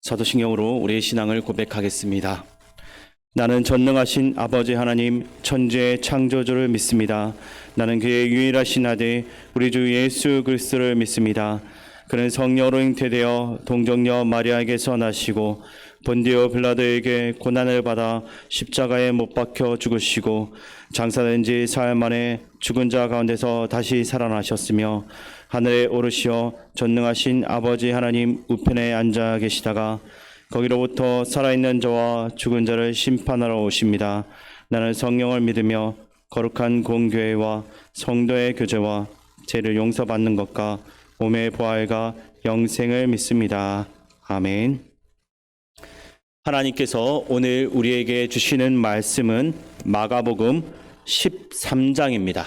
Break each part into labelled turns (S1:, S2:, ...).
S1: 사도신경으로 우리의 신앙을 고백하겠습니다. 나는 전능하신 아버지 하나님 천지의 창조주를 믿습니다. 나는 그의 유일하신 아들 우리 주 예수 그리스도를 믿습니다. 그는 성령으로 잉태되어 동정녀 마리아에게서 나시고 본디오 빌라도에게 고난을 받아 십자가에 못 박혀 죽으시고 장사된 지 사흘 만에 죽은 자 가운데서 다시 살아나셨으며 하늘에 오르시어 전능하신 아버지 하나님 우편에 앉아 계시다가 거기로부터 살아있는 자와 죽은 자를 심판하러 오십니다. 나는 성령을 믿으며 거룩한 공교회와 성도의 교제와 죄를 용서받는 것과 몸의 부활과 영생을 믿습니다. 아멘. 하나님께서 오늘 우리에게 주시는 말씀은 마가복음 13장입니다.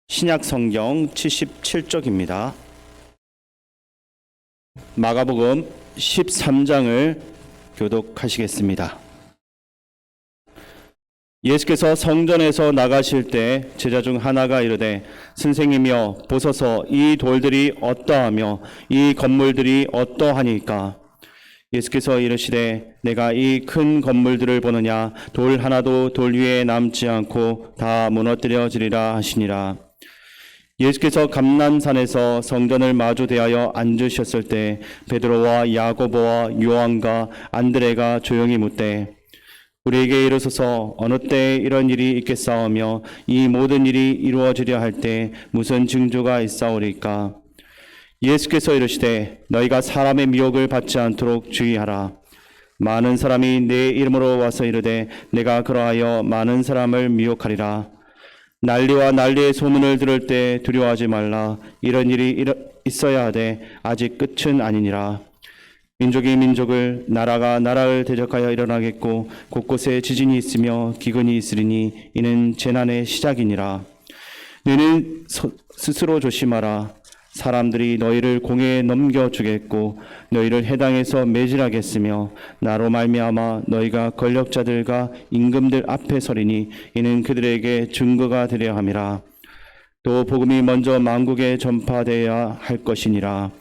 S1: 신약 성경 77쪽입니다. 마가복음 13장을 교독하시겠습니다. 예수께서 성전에서 나가실 때 제자 중 하나가 이르되 선생님이여 보소서 이 돌들이 어떠하며 이 건물들이 어떠하니까. 예수께서 이르시되 내가 이 큰 건물들을 보느냐 돌 하나도 돌 위에 남지 않고 다 무너뜨려지리라 하시니라. 예수께서 감람산에서 성전을 마주 대하여 앉으셨을 때 베드로와 야고보와 요한과 안드레가 조용히 묻되 우리에게 이르소서 어느 때에 이런 일이 있겠사오며 이 모든 일이 이루어지려 할 때 무슨 징조가 있사오리까. 예수께서 이르시되 너희가 사람의 미혹을 받지 않도록 주의하라. 많은 사람이 내 이름으로 와서 이르되 내가 그러하여 많은 사람을 미혹하리라. 난리와 난리의 소문을 들을 때 두려워하지 말라. 이런 일이 있어야 하되 아직 끝은 아니니라. 민족이 민족을 나라가 나라를 대적하여 일어나겠고 곳곳에 지진이 있으며 기근이 있으리니 이는 재난의 시작이니라. 너희는 스스로 조심하라. 사람들이 너희를 공회에 넘겨주겠고 너희를 해당에서 매질하겠으며 나로 말미암아 너희가 권력자들과 임금들 앞에 서리니 이는 그들에게 증거가 되려 함이라. 또 복음이 먼저 만국에 전파되어야 할 것이니라.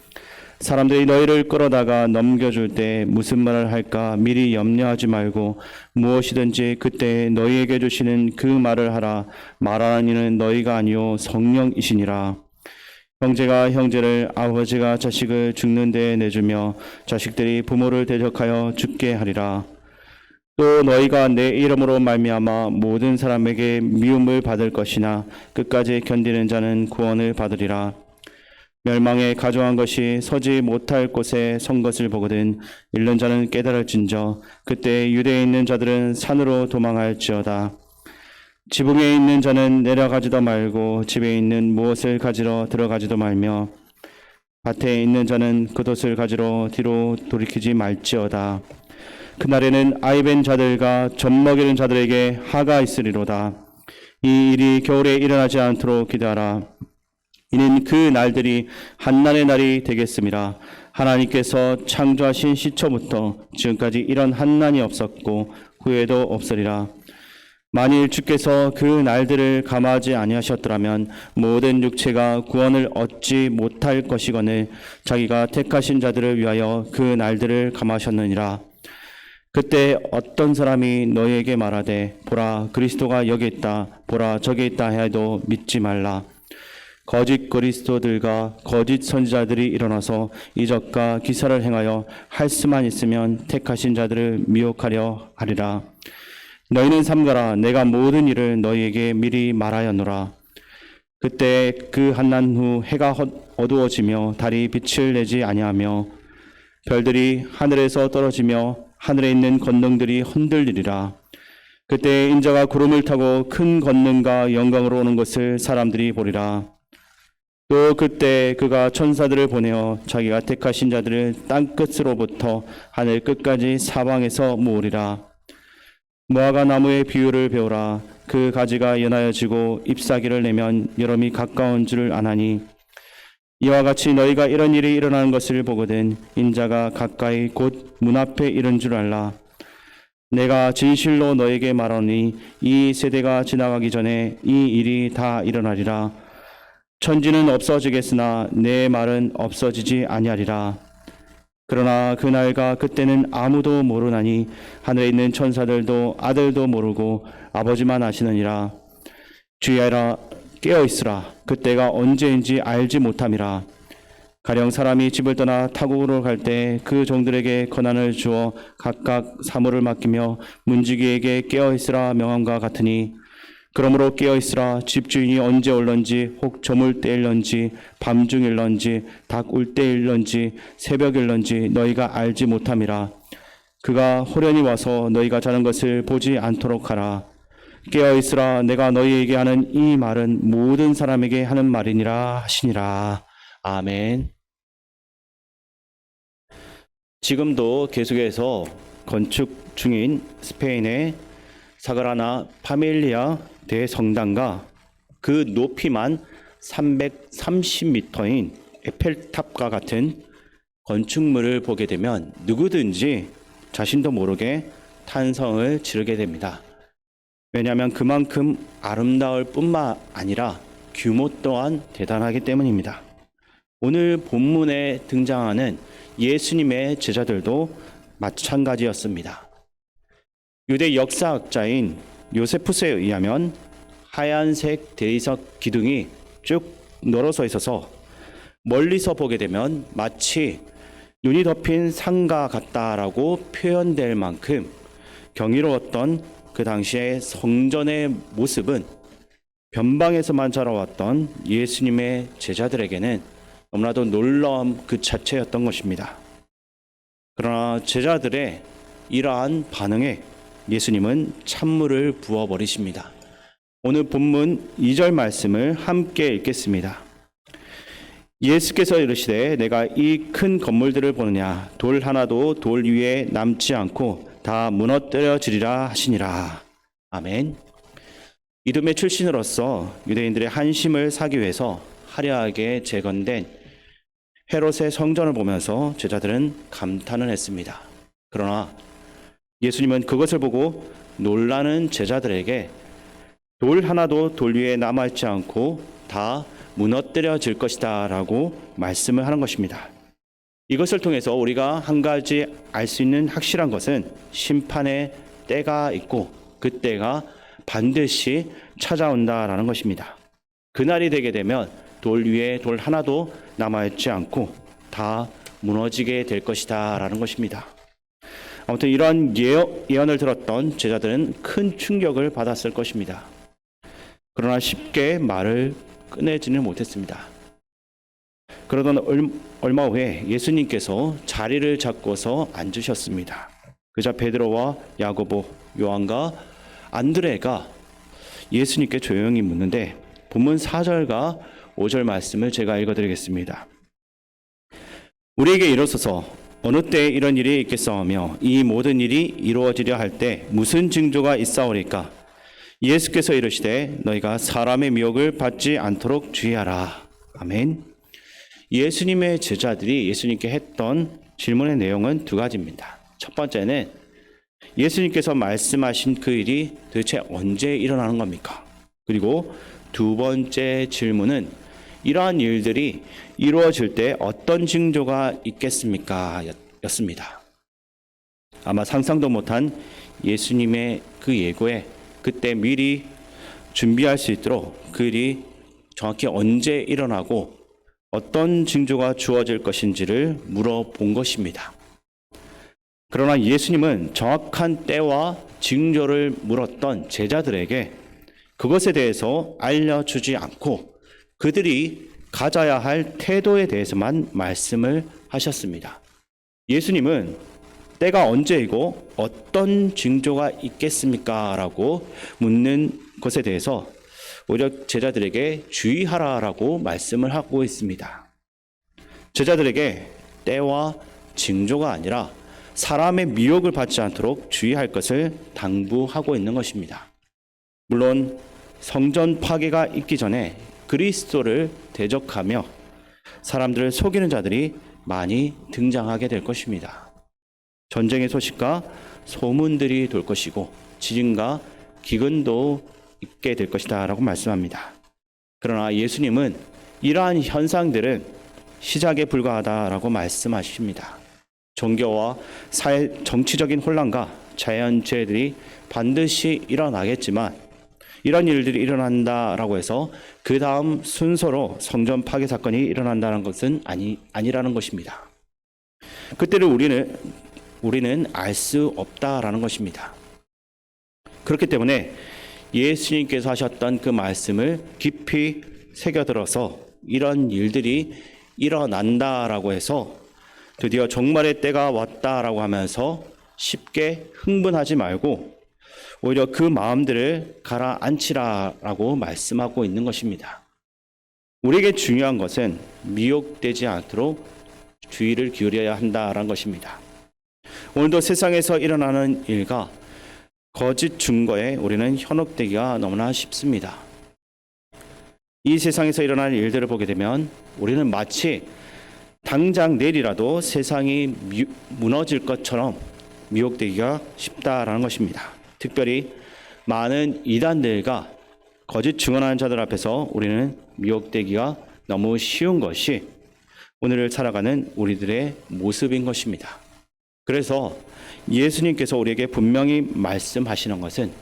S1: 사람들이 너희를 끌어다가 넘겨줄 때 무슨 말을 할까 미리 염려하지 말고 무엇이든지 그때 너희에게 주시는 그 말을 하라. 말하는 이는 너희가 아니요 성령이시니라. 형제가 형제를 아버지가 자식을 죽는 데에 내주며 자식들이 부모를 대적하여 죽게 하리라. 또 너희가 내 이름으로 말미암아 모든 사람에게 미움을 받을 것이나 끝까지 견디는 자는 구원을 받으리라. 멸망에 가져간 것이 서지 못할 곳에 선 것을 보거든 잃는 자는 깨달을진저 그때 유대에 있는 자들은 산으로 도망할지어다. 지붕에 있는 자는 내려가지도 말고 집에 있는 무엇을 가지러 들어가지도 말며 밭에 있는 자는 겉옷을 가지러 뒤로 돌이키지 말지어다. 그날에는 아이벤 자들과 젖먹이는 자들에게 하가 있으리로다. 이 일이 겨울에 일어나지 않도록 기도하라. 이는 그 날들이 한날의 날이 되겠습니다. 하나님께서 창조하신 시초부터 지금까지 이런 한난이 없었고 후에도 없으리라. 만일 주께서 그 날들을 감하지 아니하셨더라면 모든 육체가 구원을 얻지 못할 것이거늘 자기가 택하신 자들을 위하여 그 날들을 감하셨느니라. 그때 어떤 사람이 너희에게 말하되 보라 그리스도가 여기 있다 보라 저기 있다 해도 믿지 말라. 거짓 그리스도들과 거짓 선지자들이 일어나서 이적과 기사를 행하여 할 수만 있으면 택하신 자들을 미혹하려 하리라. 너희는 삼가라. 내가 모든 일을 너희에게 미리 말하였노라. 그때 그 한난 후 해가 어두워지며 달이 빛을 내지 아니하며 별들이 하늘에서 떨어지며 하늘에 있는 권능들이 흔들리리라. 그때 인자가 구름을 타고 큰 권능과 영광으로 오는 것을 사람들이 보리라. 또 그때 그가 천사들을 보내어 자기가 택하신 자들을 땅끝으로부터 하늘 끝까지 사방에서 모으리라. 무화과 나무의 비유를 배우라. 그 가지가 연하여지고 잎사귀를 내면 여름이 가까운 줄을 아나니 이와 같이 너희가 이런 일이 일어나는 것을 보거든 인자가 가까이 곧 문 앞에 이른 줄 알라. 내가 진실로 너에게 말하니 이 세대가 지나가기 전에 이 일이 다 일어나리라. 천지는 없어지겠으나 내 말은 없어지지 아니하리라. 그러나 그날과 그때는 아무도 모르나니 하늘에 있는 천사들도 아들도 모르고 아버지만 아시느니라. 주의하라, 깨어있으라. 그때가 언제인지 알지 못함이라. 가령 사람이 집을 떠나 타국으로 갈 때 그 종들에게 권한을 주어 각각 사물을 맡기며 문지기에게 깨어있으라 명함과 같으니, 그러므로 깨어있으라. 집주인이 언제 올런지, 혹 저물 때일런지, 밤중일런지, 닭 울 때일런지, 새벽일런지 너희가 알지 못함이라. 그가 호련히 와서 너희가 자는 것을 보지 않도록 하라. 깨어있으라. 내가 너희에게 하는 이 말은 모든 사람에게 하는 말이니라 하시니라. 아멘. 지금도 계속해서 건축 중인 스페인의 사그라나 파밀리아 대성당과 그 높이만 330m인 에펠탑과 같은 건축물을 보게 되면 누구든지 자신도 모르게 탄성을 지르게 됩니다. 왜냐하면 그만큼 아름다울 뿐만 아니라 규모 또한 대단하기 때문입니다. 오늘 본문에 등장하는 예수님의 제자들도 마찬가지였습니다. 유대 역사학자인 요세푸스에 의하면 하얀색 대리석 기둥이 쭉 늘어서 있어서 멀리서 보게 되면 마치 눈이 덮인 산과 같다라고 표현될 만큼 경이로웠던 그 당시의 성전의 모습은 변방에서만 자라왔던 예수님의 제자들에게는 너무나도 놀라움 그 자체였던 것입니다. 그러나 제자들의 이러한 반응에 예수님은 찬물을 부어버리십니다. 오늘 본문 2절 말씀을 함께 읽겠습니다. 예수께서 이르시되 내가 이 큰 건물들을 보느냐, 돌 하나도 돌 위에 남지 않고 다 무너뜨려지리라 하시니라. 아멘. 이둠의 출신으로서 유대인들의 한심을 사기 위해서 화려하게 재건된 헤롯의 성전을 보면서 제자들은 감탄을 했습니다. 그러나 예수님은 그것을 보고 놀라는 제자들에게 돌 하나도 돌 위에 남아있지 않고 다 무너뜨려질 것이다 라고 말씀을 하는 것입니다. 이것을 통해서 우리가 한 가지 알 수 있는 확실한 것은 심판의 때가 있고 그 때가 반드시 찾아온다라는 것입니다. 그날이 되게 되면 돌 위에 돌 하나도 남아있지 않고 다 무너지게 될 것이다 라는 것입니다. 아무튼 이러한 예언을 들었던 제자들은 큰 충격을 받았을 것입니다. 그러나 쉽게 말을 꺼내지는 못했습니다. 그러던 얼마 후에 예수님께서 자리를 잡고서 앉으셨습니다. 그자 베드로와 야고보, 요한과 안드레가 예수님께 조용히 묻는데 본문 4절과 5절 말씀을 제가 읽어드리겠습니다. 우리에게 이르소서 어느 때에 이런 일이 있겠사오며 이 모든 일이 이루어지려 할 때 무슨 징조가 있사오리까? 예수께서 이르시되 너희가 사람의 미혹을 받지 않도록 주의하라. 아멘. 예수님의 제자들이 예수님께 했던 질문의 내용은 두 가지입니다. 첫 번째는 예수님께서 말씀하신 그 일이 도대체 언제 일어나는 겁니까? 그리고 두 번째 질문은 이러한 일들이 이루어질 때 어떤 징조가 있겠습니까? 였습니다. 아마 상상도 못한 예수님의 그 예고에 그때 미리 준비할 수 있도록 그 일이 정확히 언제 일어나고 어떤 징조가 주어질 것인지를 물어본 것입니다. 그러나 예수님은 정확한 때와 징조를 물었던 제자들에게 그것에 대해서 알려주지 않고 그들이 가져야 할 태도에 대해서만 말씀을 하셨습니다. 예수님은 때가 언제이고 어떤 징조가 있겠습니까? 라고 묻는 것에 대해서 오히려 제자들에게 주의하라라고 말씀을 하고 있습니다. 제자들에게 때와 징조가 아니라 사람의 미혹을 받지 않도록 주의할 것을 당부하고 있는 것입니다. 물론 성전 파괴가 있기 전에 그리스도를 대적하며 사람들을 속이는 자들이 많이 등장하게 될 것입니다. 전쟁의 소식과 소문들이 돌 것이고 지진과 기근도 있게 될 것이다 라고 말씀합니다. 그러나 예수님은 이러한 현상들은 시작에 불과하다라고 말씀하십니다. 종교와 사회 정치적인 혼란과 자연재해들이 반드시 일어나겠지만 이런 일들이 일어난다라고 해서 그 다음 순서로 성전 파괴 사건이 일어난다는 것은 아니라는 것입니다. 그때를 우리는 알 수 없다라는 것입니다. 그렇기 때문에 예수님께서 하셨던 그 말씀을 깊이 새겨들어서 이런 일들이 일어난다라고 해서 드디어 종말의 때가 왔다라고 하면서 쉽게 흥분하지 말고 오히려 그 마음들을 가라앉히라라고 말씀하고 있는 것입니다. 우리에게 중요한 것은 미혹되지 않도록 주의를 기울여야 한다라는 것입니다. 오늘도 세상에서 일어나는 일과 거짓 증거에 우리는 현혹되기가 너무나 쉽습니다. 이 세상에서 일어나는 일들을 보게 되면 우리는 마치 당장 내일이라도 세상이 무너질 것처럼 미혹되기가 쉽다라는 것입니다. 특별히 많은 이단들과 거짓 증언하는 자들 앞에서 우리는 미혹되기가 너무 쉬운 것이 오늘을 살아가는 우리들의 모습인 것입니다. 그래서 예수님께서 우리에게 분명히 말씀하시는 것은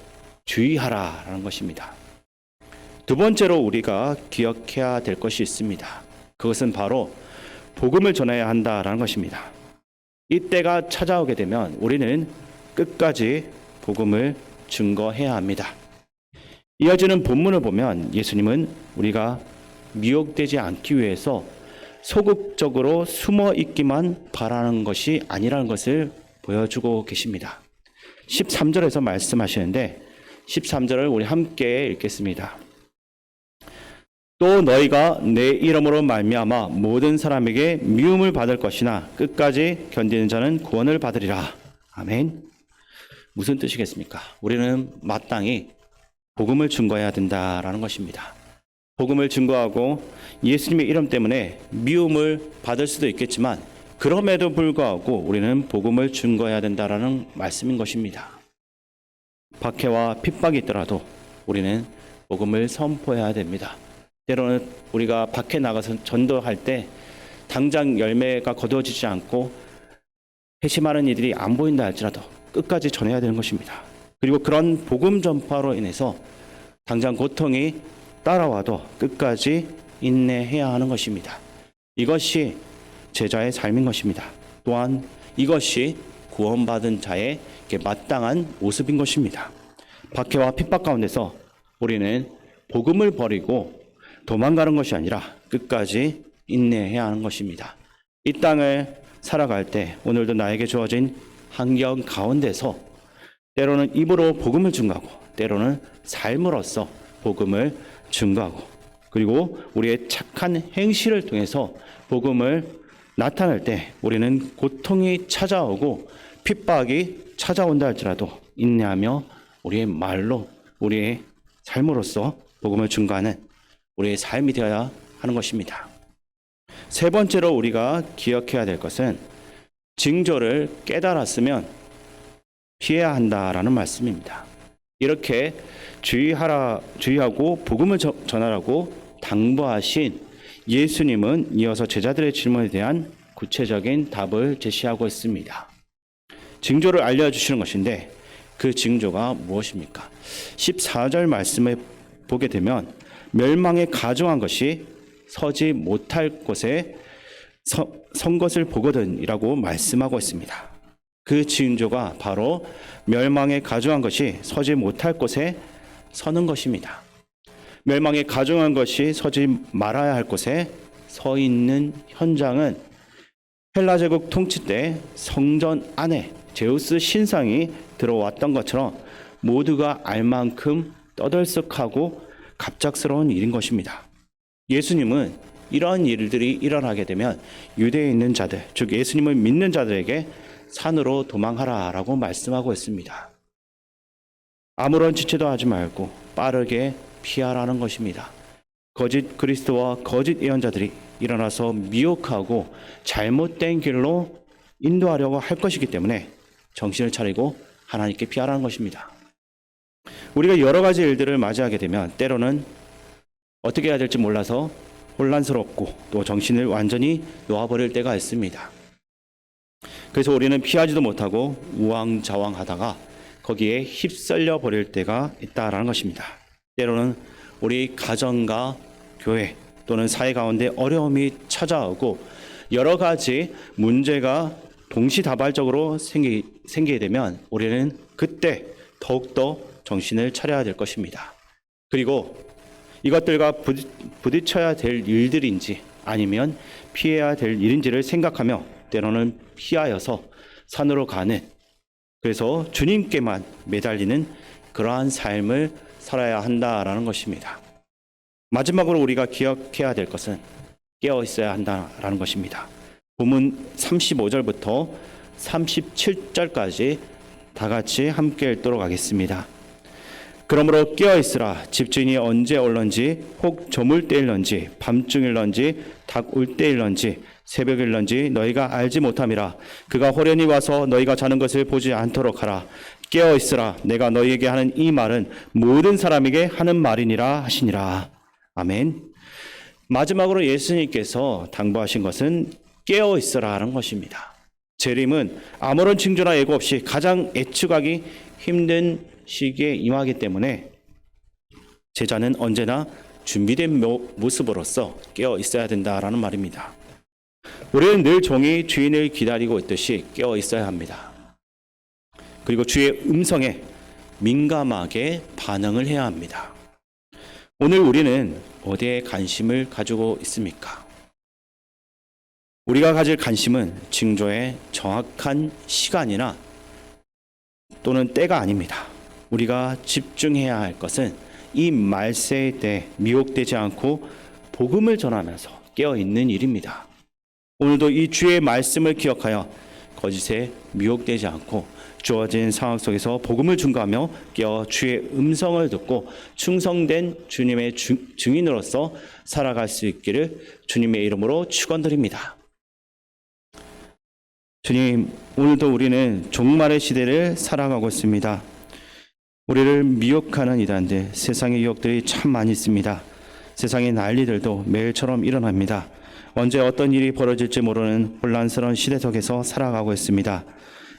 S1: 주의하라라는 것입니다. 두 번째로 우리가 기억해야 될 것이 있습니다. 그것은 바로 복음을 전해야 한다라는 것입니다. 이때가 찾아오게 되면 우리는 끝까지 복음을 증거해야 합니다. 이어지는 본문을 보면 예수님은 우리가 미혹되지 않기 위해서 소극적으로 숨어 있기만 바라는 것이 아니라는 것을 보여주고 계십니다. 13절에서 말씀하시는데 13절을 우리 함께 읽겠습니다. 또 너희가 내 이름으로 말미암아 모든 사람에게 미움을 받을 것이나 끝까지 견디는 자는 구원을 받으리라. 아멘. 무슨 뜻이겠습니까? 우리는 마땅히 복음을 증거해야 된다라는 것입니다. 복음을 증거하고 예수님의 이름 때문에 미움을 받을 수도 있겠지만 그럼에도 불구하고 우리는 복음을 증거해야 된다라는 말씀인 것입니다. 박해와 핍박이 있더라도 우리는 복음을 선포해야 됩니다. 때로는 우리가 밖에 나가서 전도할 때 당장 열매가 거두어지지 않고 회심하는 이들이 안 보인다 할지라도 끝까지 전해야 되는 것입니다. 그리고 그런 복음 전파로 인해서 당장 고통이 따라와도 끝까지 인내해야 하는 것입니다. 이것이 제자의 삶인 것입니다. 또한 이것이 구원받은 자의 마땅한 모습인 것입니다. 박해와 핍박 가운데서 우리는 복음을 버리고 도망가는 것이 아니라 끝까지 인내해야 하는 것입니다. 이 땅을 살아갈 때 오늘도 나에게 주어진 환경 가운데서 때로는 입으로 복음을 증거하고 때로는 삶으로써 복음을 증거하고 그리고 우리의 착한 행실을 통해서 복음을 나타낼 때 우리는 고통이 찾아오고 핍박이 찾아온다 할지라도 인내하며 우리의 말로 우리의 삶으로써 복음을 증거하는 우리의 삶이 되어야 하는 것입니다. 세 번째로 우리가 기억해야 될 것은 징조를 깨달았으면 피해야 한다라는 말씀입니다. 이렇게 주의하고 복음을 전하라고 당부하신 예수님은 이어서 제자들의 질문에 대한 구체적인 답을 제시하고 있습니다. 징조를 알려주시는 것인데 그 징조가 무엇입니까? 14절 말씀을 보게 되면 멸망에 가증한 것이 서지 못할 곳에 선 것을 보거든이라고 말씀하고 있습니다. 그 징조가 바로 멸망에 가증한 것이 서지 못할 곳에 서는 것입니다. 멸망에 가증한 것이 서지 말아야 할 곳에 서 있는 현장은 헬라 제국 통치 때 성전 안에 제우스 신상이 들어왔던 것처럼 모두가 알 만큼 떠들썩하고 갑작스러운 일인 것입니다. 예수님은 이러한 일들이 일어나게 되면 유대에 있는 자들, 즉 예수님을 믿는 자들에게 산으로 도망하라라고 말씀하고 있습니다. 아무런 지체도 하지 말고 빠르게 피하라는 것입니다. 거짓 그리스도와 거짓 예언자들이 일어나서 미혹하고 잘못된 길로 인도하려고 할 것이기 때문에 정신을 차리고 하나님께 피하라는 것입니다. 우리가 여러 가지 일들을 맞이하게 되면 때로는 어떻게 해야 될지 몰라서 혼란스럽고 또 정신을 완전히 놓아버릴 때가 있습니다. 그래서 우리는 피하지도 못하고 우왕좌왕하다가 거기에 휩쓸려 버릴 때가 있다라는 것입니다. 때로는 우리 가정과 교회 또는 사회 가운데 어려움이 찾아오고 여러 가지 문제가 동시다발적으로 생기게 되면 우리는 그때 더욱더 정신을 차려야 될 것입니다. 그리고 이것들과 부딪혀야 될 일들인지 아니면 피해야 될 일인지를 생각하며 때로는 피하여서 산으로 가는, 그래서 주님께만 매달리는 그러한 삶을 살아야 한다라는 것입니다. 마지막으로 우리가 기억해야 될 것은 깨어 있어야 한다라는 것입니다. 본문 35절부터 37절까지 다 같이 함께 읽도록 하겠습니다. 그러므로 깨어 있으라. 집주인이 언제 올런지, 혹 저물 때일런지, 밤중일런지, 닭 울 때일런지, 새벽일런지 너희가 알지 못함이라. 그가 호련히 와서 너희가 자는 것을 보지 않도록 하라. 깨어 있으라. 내가 너희에게 하는 이 말은 모든 사람에게 하는 말이니라 하시니라. 아멘. 마지막으로 예수님께서 당부하신 것은 깨어 있으라는 것입니다. 재림은 아무런 징조나 예고 없이 가장 예측하기 힘든 시기에 임하기 때문에 제자는 언제나 준비된 모습으로서 깨어 있어야 된다라는 말입니다. 우리는 늘 종이 주인을 기다리고 있듯이 깨어 있어야 합니다. 그리고 주의 음성에 민감하게 반응을 해야 합니다. 오늘 우리는 어디에 관심을 가지고 있습니까? 우리가 가질 관심은 징조의 정확한 시간이나 또는 때가 아닙니다. 우리가 집중해야 할 것은 이 말세의 때 미혹되지 않고 복음을 전하면서 깨어있는 일입니다. 오늘도 이 주의 말씀을 기억하여 거짓에 미혹되지 않고 주어진 상황 속에서 복음을 증거하며 깨어 주의 음성을 듣고 충성된 주님의 증인으로서 살아갈 수 있기를 주님의 이름으로 축원드립니다. 주님, 오늘도 우리는 종말의 시대를 살아가고 있습니다. 우리를 미혹하는 이단들, 세상의 유혹들이 참 많이 있습니다. 세상의 난리들도 매일처럼 일어납니다. 언제 어떤 일이 벌어질지 모르는 혼란스러운 시대 속에서 살아가고 있습니다.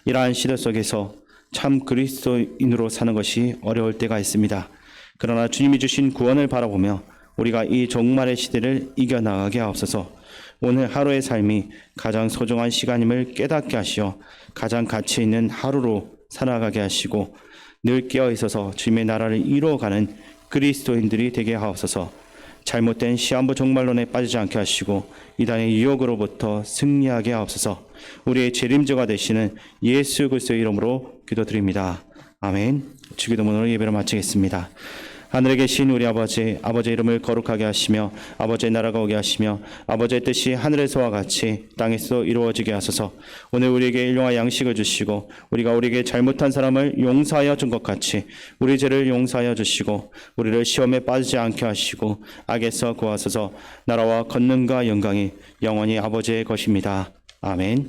S1: 이러한 시대 속에서 참 그리스도인으로 사는 것이 어려울 때가 있습니다. 그러나 주님이 주신 구원을 바라보며 우리가 이 종말의 시대를 이겨나가게 하옵소서. 오늘 하루의 삶이 가장 소중한 시간임을 깨닫게 하시어 가장 가치 있는 하루로 살아가게 하시고 늘 깨어 있어서 주님의 나라를 이루어가는 그리스도인들이 되게 하옵소서. 잘못된 시한부 종말론에 빠지지 않게 하시고 이단의 유혹으로부터 승리하게 하옵소서. 우리의 재림제가 되시는 예수 그리스도의 이름으로 기도드립니다. 아멘. 주기도문으로 예배를 마치겠습니다. 하늘에 계신 우리 아버지, 아버지의 이름을 거룩하게 하시며 아버지의 나라가 오게 하시며 아버지의 뜻이 하늘에서와 같이 땅에서 이루어지게 하소서. 오늘 우리에게 일용할 양식을 주시고 우리가 우리에게 잘못한 사람을 용서하여 준 것 같이 우리 죄를 용서하여 주시고 우리를 시험에 빠지지 않게 하시고 악에서 구하소서. 나라와 권능과 영광이 영원히 아버지의 것입니다. 아멘.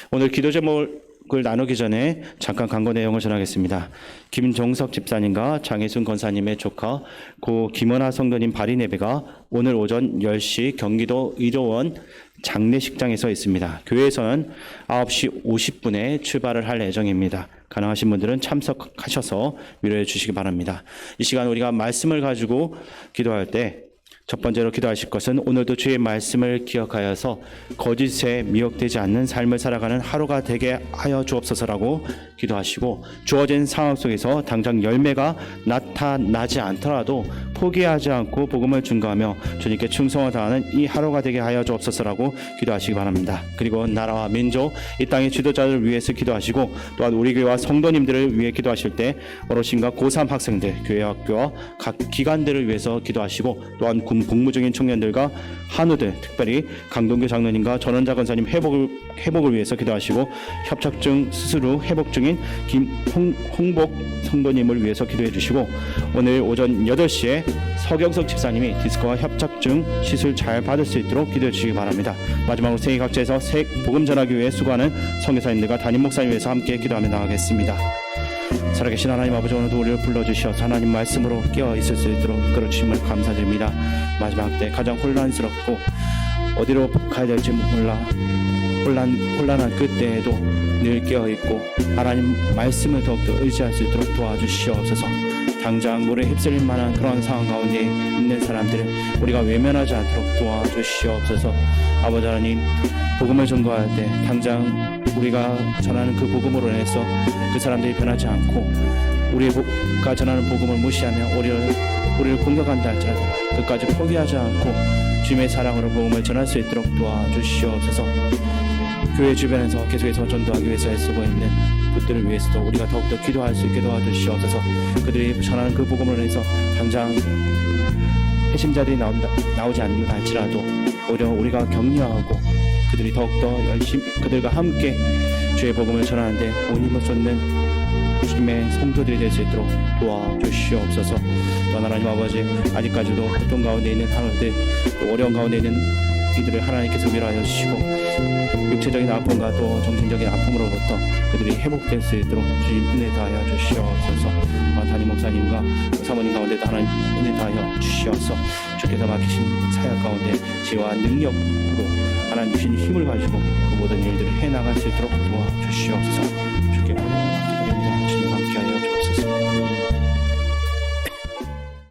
S1: 오늘 기도 제목을 나누기 전에 잠깐 광고 내용을 전하겠습니다. 김종석 집사님과 장혜순 권사님의 조카 고 김원하 성도님 발인 예배가 오늘 오전 10시 경기도 의료원 장례식장에서 있습니다. 교회에서는 9시 50분에 출발을 할 예정입니다. 가능하신 분들은 참석하셔서 위로해 주시기 바랍니다. 이 시간 우리가 말씀을 가지고 기도할 때 첫 번째로 기도하실 것은 오늘도 주의 말씀을 기억하여서 거짓에 미혹되지 않는 삶을 살아가는 하루가 되게 하여 주옵소서라고 기도하시고 주어진 상황 속에서 당장 열매가 나타나지 않더라도 포기하지 않고 복음을 증거하며 주님께 충성을 다하는 이 하루가 되게 하여 주옵소서라고 기도하시기 바랍니다. 그리고 나라와 민족, 이 땅의 지도자를 위해서 기도하시고 또한 우리 교회와 성도님들을 위해 기도하실 때 어르신과 고3 학생들, 교회 학교와 각 기관들을 위해서 기도하시고 또한 복무 중인 청년들과 한우들, 특별히 강동규 장로님과 전원자 권사님 회복을 위해서 기도하시고 협착 중 수술 후 회복 중인 김홍복 성도님을 위해서 기도해 주시고 오늘 오전 8시에 서경석 집사님이 디스크와 협착 중 시술 잘 받을 수 있도록 기도해 주시기 바랍니다. 마지막으로 세계 각지에서 복음 전하기 위해 수고하는 선교사님들과 담임 목사님 위해서 함께 기도하며 나가겠습니다. 살아계신 하나님 아버지, 오늘도 우리를 불러주셔서 하나님 말씀으로 깨어 있을 수 있도록 이끌어주심을 감사드립니다. 마지막 때 가장 혼란스럽고 어디로 가야 될지 몰라 혼란한 그때에도 늘 깨어있고 하나님 말씀을 더욱더 의지할 수 있도록 도와주시옵소서. 당장 물에 휩쓸릴 만한 그런 상황 가운데 있는 사람들을 우리가 외면하지 않도록 도와주시옵소서. 아버지 하나님, 복음을 전거할 때 당장 우리가 전하는 그 복음으로 인해서 그 사람들이 변하지 않고 우리가 전하는 복음을 무시하며 우리를 공격한다 할지라도 끝까지 포기하지 않고 주님의 사랑으로 복음을 전할 수 있도록 도와주시옵소서. 교회 주변에서 계속해서 전도하기 위해서 애쓰고 있는 그들을 위해서도 우리가 더욱더 기도할 수 있게 도와주시옵소서. 그들이 전하는 그 복음을 인해서 당장 회심자들이 나오지 않는다 할지라도 오히려 우리가 격려하고 그들이 더욱더 열심히 그들과 함께 주의 복음을 전하는데 온 힘을 쏟는 주님의 성도들이 될 수 있도록 도와주시옵소서. 또 하나님 아버지, 아직까지도 고통 가운데 있는 하나님들, 또 어려운 가운데 있는 이들을 하나님께서 위로하여 주시고 육체적인 아픔과 또 정신적인 아픔으로부터 그들이 회복될 수 있도록 주님 은혜 다하여 주시옵소서. 담임 목사님과 사모님 가운데도 하나님 은혜 다하여 주시옵소서. 주께서 맡기신 사역 가운데 지혜와 능력으로 하나님 주신 힘을 가지고 그 모든 일들을 해나갈 수 있도록 도와주시옵소서. 주께